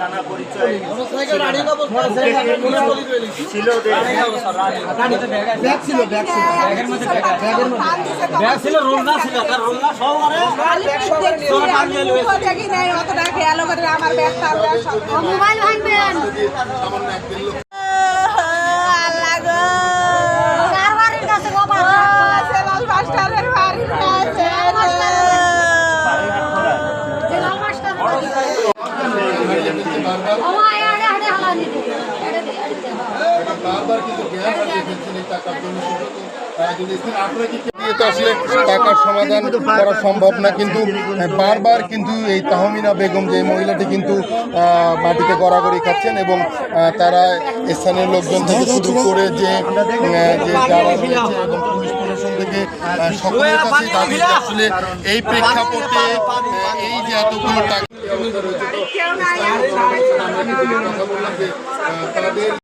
জানা পরিচয় ছিল। মোবাইল ভাঙবেন আসলে টাকার সমাধান করা সম্ভব না, কিন্তু বারবার কিন্তু এই তাহমিনা বেগম যে মহিলাটি কিন্তু মাটিতে গড়াগড়ি খাচ্ছেন এবং তারা স্থানীয় লোকজন থেকে শুরু করে যে যারা রয়েছে এবং পুলিশ প্রশাসন থেকে সকলের কাছে দাবি আসলে এই প্রেক্ষাপটে এই যে এতগুলো টাকা